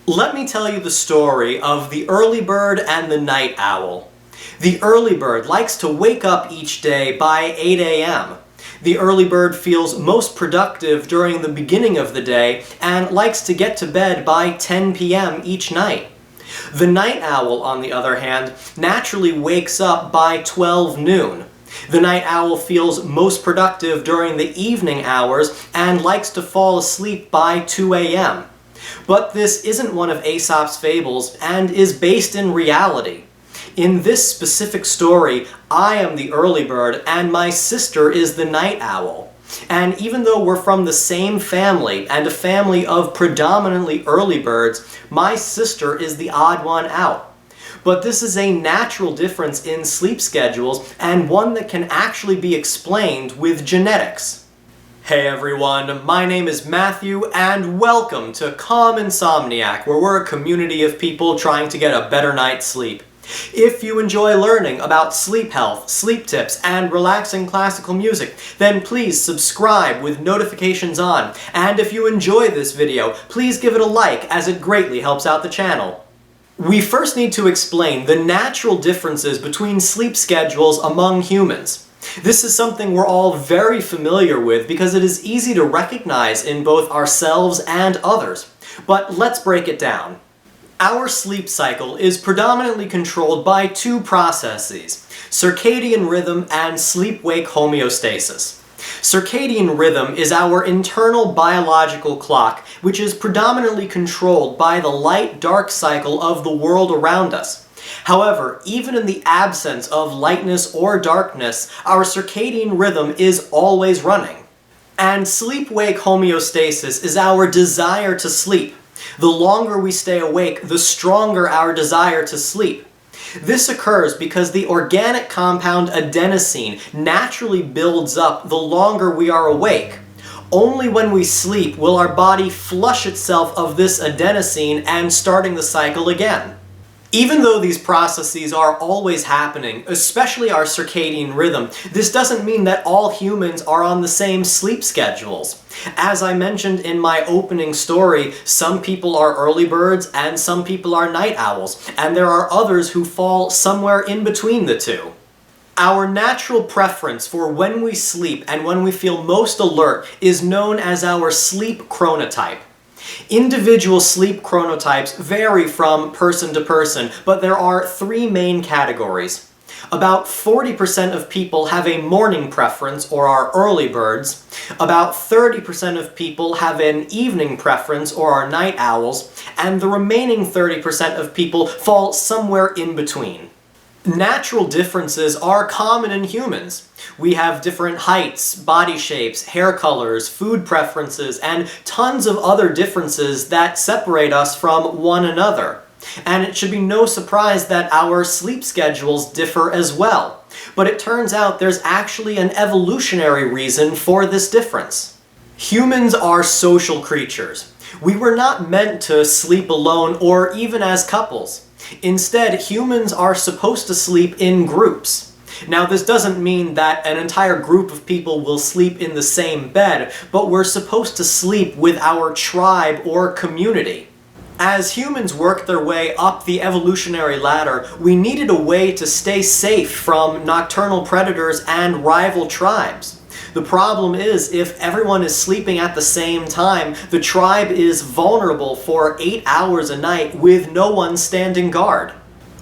Let me tell you the story of the early bird and the night owl. The early bird likes to wake up each day by 8 a.m. The early bird feels most productive during the beginning of the day and likes to get to bed by 10 p.m. each night. The night owl, on the other hand, naturally wakes up by 12 noon. The night owl feels most productive during the evening hours and likes to fall asleep by 2 a.m. But this isn't one of Aesop's fables and is based in reality. In this specific story, I am the early bird and my sister is the night owl. And even though we're from the same family and a family of predominantly early birds, my sister is the odd one out. But this is a natural difference in sleep schedules and one that can actually be explained with genetics. Hey everyone, my name is Matthew and welcome to Calm Insomniac, where we're a community of people trying to get a better night's sleep. If you enjoy learning about sleep health, sleep tips, and relaxing classical music, then please subscribe with notifications on. And if you enjoy this video, please give it a like as it greatly helps out the channel. We first need to explain the natural differences between sleep schedules among humans. This is something we're all very familiar with because it is easy to recognize in both ourselves and others. But let's break it down. Our sleep cycle is predominantly controlled by two processes: circadian rhythm and sleep-wake homeostasis. Circadian rhythm is our internal biological clock, which is predominantly controlled by the light-dark cycle of the world around us. However, even in the absence of lightness or darkness, our circadian rhythm is always running. And sleep-wake homeostasis is our desire to sleep. The longer we stay awake, the stronger our desire to sleep. This occurs because the organic compound adenosine naturally builds up the longer we are awake. Only when we sleep will our body flush itself of this adenosine and starting the cycle again. Even though these processes are always happening, especially our circadian rhythm, this doesn't mean that all humans are on the same sleep schedules. As I mentioned in my opening story, some people are early birds and some people are night owls, and there are others who fall somewhere in between the two. Our natural preference for when we sleep and when we feel most alert is known as our sleep chronotype. Individual sleep chronotypes vary from person to person, but there are three main categories. About 40% of people have a morning preference, or are early birds. About 30% of people have an evening preference, or are night owls. And the remaining 30% of people fall somewhere in between. Natural differences are common in humans. We have different heights, body shapes, hair colors, food preferences, and tons of other differences that separate us from one another. And it should be no surprise that our sleep schedules differ as well. But it turns out there's actually an evolutionary reason for this difference. Humans are social creatures. We were not meant to sleep alone or even as couples. Instead, humans are supposed to sleep in groups. Now, this doesn't mean that an entire group of people will sleep in the same bed, but we're supposed to sleep with our tribe or community. As humans worked their way up the evolutionary ladder, we needed a way to stay safe from nocturnal predators and rival tribes. The problem is, if everyone is sleeping at the same time, the tribe is vulnerable for 8 hours a night with no one standing guard.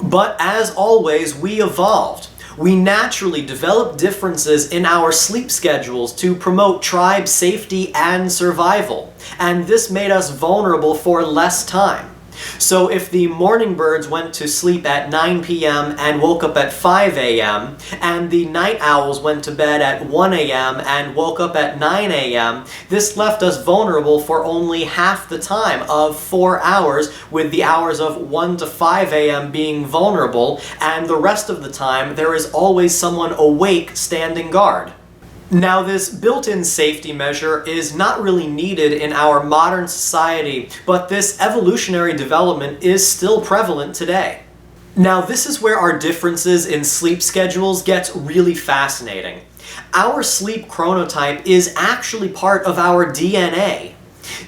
But as always, we evolved. We naturally developed differences in our sleep schedules to promote tribe safety and survival, and this made us vulnerable for less time. So if the morning birds went to sleep at 9 p.m. and woke up at 5 a.m., and the night owls went to bed at 1 a.m. and woke up at 9 a.m., this left us vulnerable for only half the time of 4 hours, with the hours of 1 to 5 a.m. being vulnerable, and the rest of the time there is always someone awake standing guard. Now, this built-in safety measure is not really needed in our modern society, but this evolutionary development is still prevalent today. Now, this is where our differences in sleep schedules gets really fascinating. Our sleep chronotype is actually part of our DNA.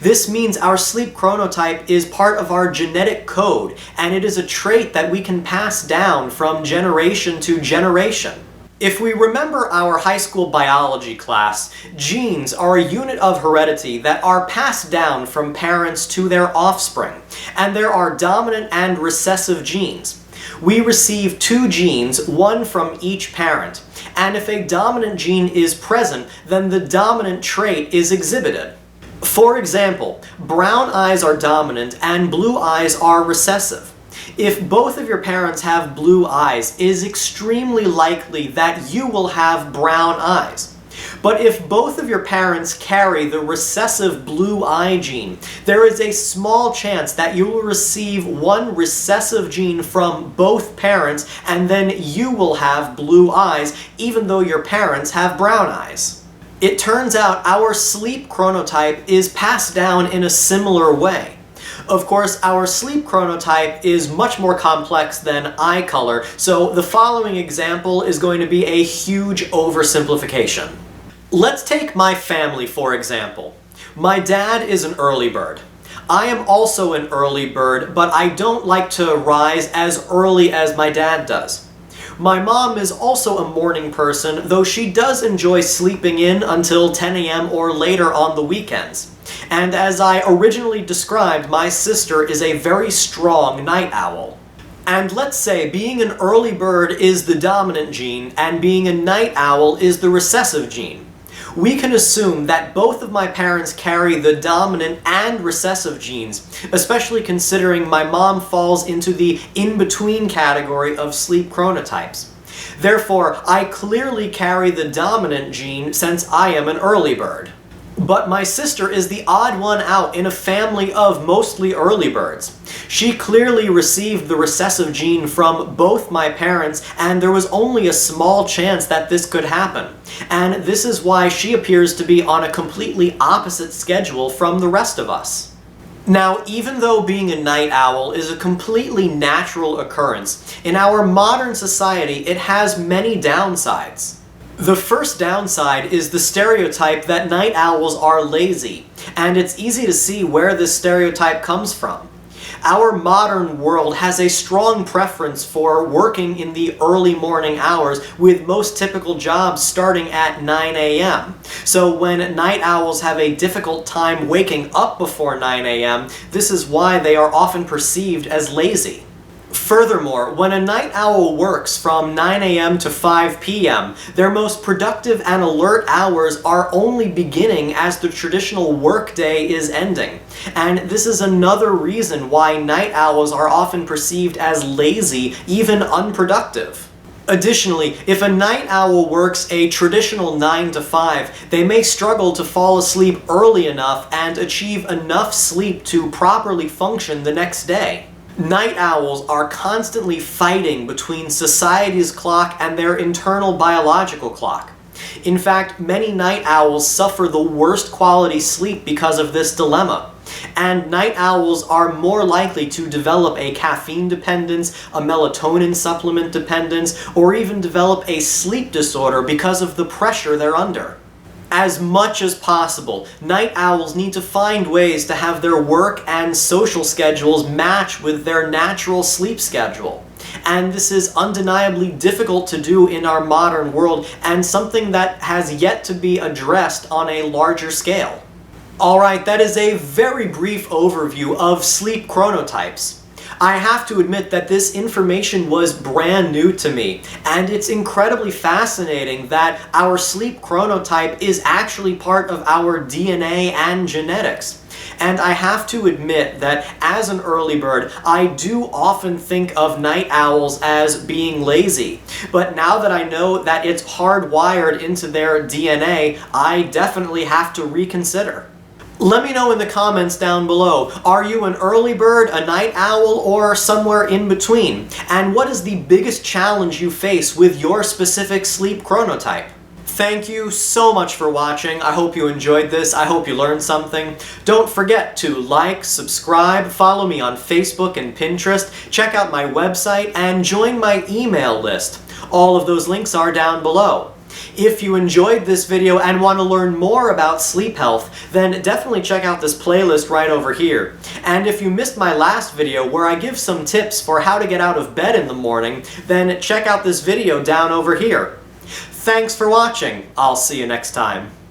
This means our sleep chronotype is part of our genetic code, and it is a trait that we can pass down from generation to generation. If we remember our high school biology class, genes are a unit of heredity that are passed down from parents to their offspring, and there are dominant and recessive genes. We receive two genes, one from each parent, and if a dominant gene is present, then the dominant trait is exhibited. For example, brown eyes are dominant and blue eyes are recessive. If both of your parents have blue eyes, it is extremely likely that you will have brown eyes. But if both of your parents carry the recessive blue eye gene, there is a small chance that you will receive one recessive gene from both parents, and then you will have blue eyes, even though your parents have brown eyes. It turns out our sleep chronotype is passed down in a similar way. Of course, our sleep chronotype is much more complex than eye color, so the following example is going to be a huge oversimplification. Let's take my family, for example. My dad is an early bird. I am also an early bird, but I don't like to rise as early as my dad does. My mom is also a morning person, though she does enjoy sleeping in until 10 a.m. or later on the weekends. And as I originally described, my sister is a very strong night owl. And let's say being an early bird is the dominant gene and being a night owl is the recessive gene. We can assume that both of my parents carry the dominant and recessive genes, especially considering my mom falls into the in-between category of sleep chronotypes. Therefore, I clearly carry the dominant gene since I am an early bird. But my sister is the odd one out in a family of mostly early birds. She clearly received the recessive gene from both my parents, and there was only a small chance that this could happen. And this is why she appears to be on a completely opposite schedule from the rest of us. Now, even though being a night owl is a completely natural occurrence, in our modern society it has many downsides. The first downside is the stereotype that night owls are lazy, and it's easy to see where this stereotype comes from. Our modern world has a strong preference for working in the early morning hours, with most typical jobs starting at 9 a.m. So when night owls have a difficult time waking up before 9 a.m., this is why they are often perceived as lazy. Furthermore, when a night owl works from 9 a.m. to 5 p.m., their most productive and alert hours are only beginning as the traditional workday is ending. And this is another reason why night owls are often perceived as lazy, even unproductive. Additionally, if a night owl works a traditional 9 to 5, they may struggle to fall asleep early enough and achieve enough sleep to properly function the next day. Night owls are constantly fighting between society's clock and their internal biological clock. In fact, many night owls suffer the worst quality sleep because of this dilemma. And night owls are more likely to develop a caffeine dependence, a melatonin supplement dependence, or even develop a sleep disorder because of the pressure they're under. As much as possible, night owls need to find ways to have their work and social schedules match with their natural sleep schedule. And this is undeniably difficult to do in our modern world, and something that has yet to be addressed on a larger scale. Alright, that is a very brief overview of sleep chronotypes. I have to admit that this information was brand new to me, and it's incredibly fascinating that our sleep chronotype is actually part of our DNA and genetics. And I have to admit that as an early bird, I do often think of night owls as being lazy. But now that I know that it's hardwired into their DNA, I definitely have to reconsider. Let me know in the comments down below, are you an early bird, a night owl, or somewhere in between? And what is the biggest challenge you face with your specific sleep chronotype? Thank you so much for watching. I hope you enjoyed this. I hope you learned something. Don't forget to like, subscribe, follow me on Facebook and Pinterest, check out my website, and join my email list. All of those links are down below. If you enjoyed this video and want to learn more about sleep health, then definitely check out this playlist right over here. And if you missed my last video where I give some tips for how to get out of bed in the morning, then check out this video down over here. Thanks for watching. I'll see you next time.